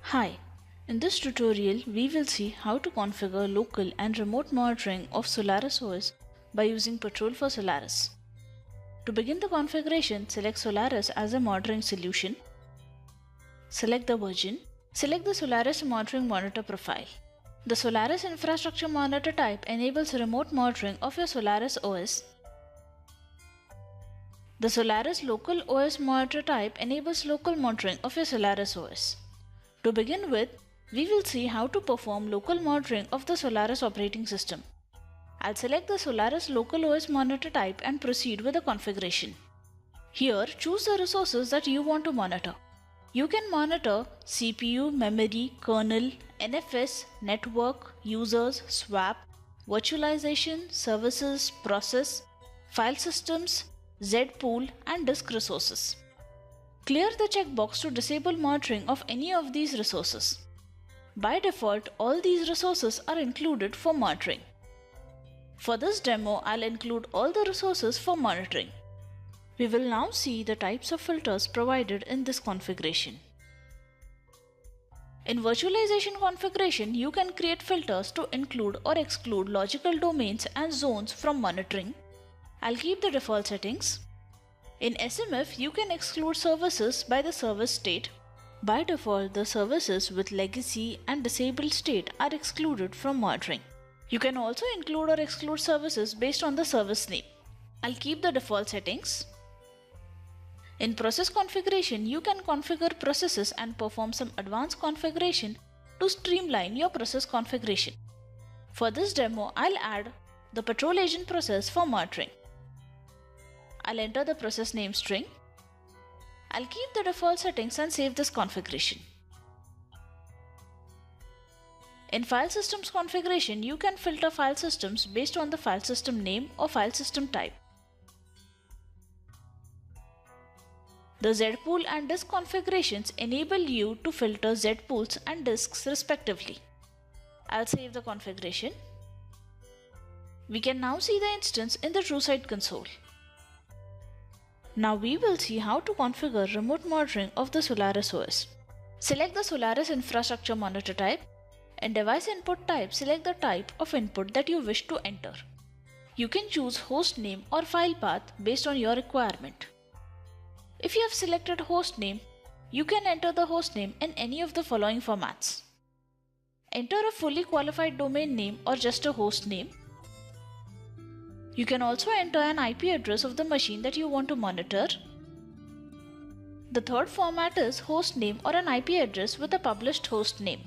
Hi, in this tutorial we will see how to configure local and remote monitoring of Solaris OS by using Patrol for Solaris. To begin the configuration, select Solaris as a monitoring solution. Select the version. Select the Solaris monitoring monitor profile. The Solaris infrastructure monitor type enables remote monitoring of your Solaris OS. The Solaris local OS monitor type enables local monitoring of your Solaris OS. To begin with, we will see how to perform local monitoring of the Solaris operating system. I'll select the Solaris local OS monitor type and proceed with the configuration. Here, choose the resources that you want to monitor. You can monitor CPU, memory, kernel, NFS, network, users, swap, virtualization, services, process, file systems, Z-pool, and disk resources. Clear the checkbox to disable monitoring of any of these resources. By default, all these resources are included for monitoring. For this demo, I'll include all the resources for monitoring. We will now see the types of filters provided in this configuration. In virtualization configuration, you can create filters to include or exclude logical domains and zones from monitoring. I'll keep the default settings. In SMF, you can exclude services by the service state. By default, the services with legacy and disabled state are excluded from monitoring. You can also include or exclude services based on the service name. I'll keep the default settings. In process configuration, you can configure processes and perform some advanced configuration to streamline your process configuration. For this demo, I'll add the Patrol agent process for monitoring. I'll enter the process name string. I'll keep the default settings and save this configuration. In file systems configuration, you can filter file systems based on the file system name or file system type. The Z-pool and disk configurations enable you to filter Z-pools and disks respectively. I'll save the configuration. We can now see the instance in the TrueSight console. Now we will see how to configure remote monitoring of the Solaris OS. Select the Solaris infrastructure monitor type. In device input type, select the type of input that you wish to enter. You can choose host name or file path based on your requirement. If you have selected host name, you can enter the host name in any of the following formats. Enter a fully qualified domain name or just a host name. You can also enter an IP address of the machine that you want to monitor. The third format is host name or an IP address with a published host name.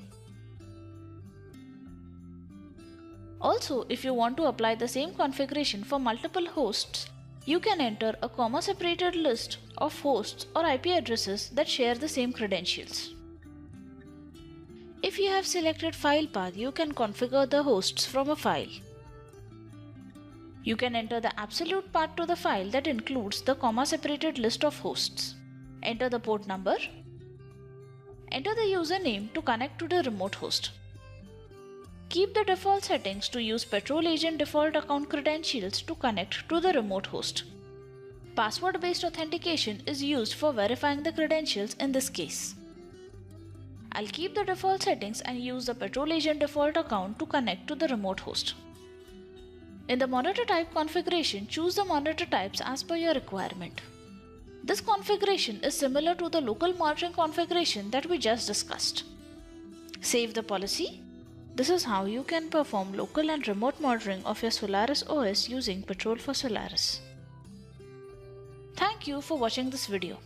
Also, if you want to apply the same configuration for multiple hosts, you can enter a comma-separated list of hosts or IP addresses that share the same credentials. If you have selected file path, you can configure the hosts from a file. You can enter the absolute path to the file that includes the comma-separated list of hosts. Enter the port number. Enter the username to connect to the remote host. Keep the default settings to use Patrol agent default account credentials to connect to the remote host. Password-based authentication is used for verifying the credentials in this case. I'll keep the default settings and use the Patrol agent default account to connect to the remote host. In the monitor type configuration, choose the monitor types as per your requirement. This configuration is similar to the local monitoring configuration that we just discussed. Save the policy. This is how you can perform local and remote monitoring of your Solaris OS using Patrol for Solaris. Thank you for watching this video.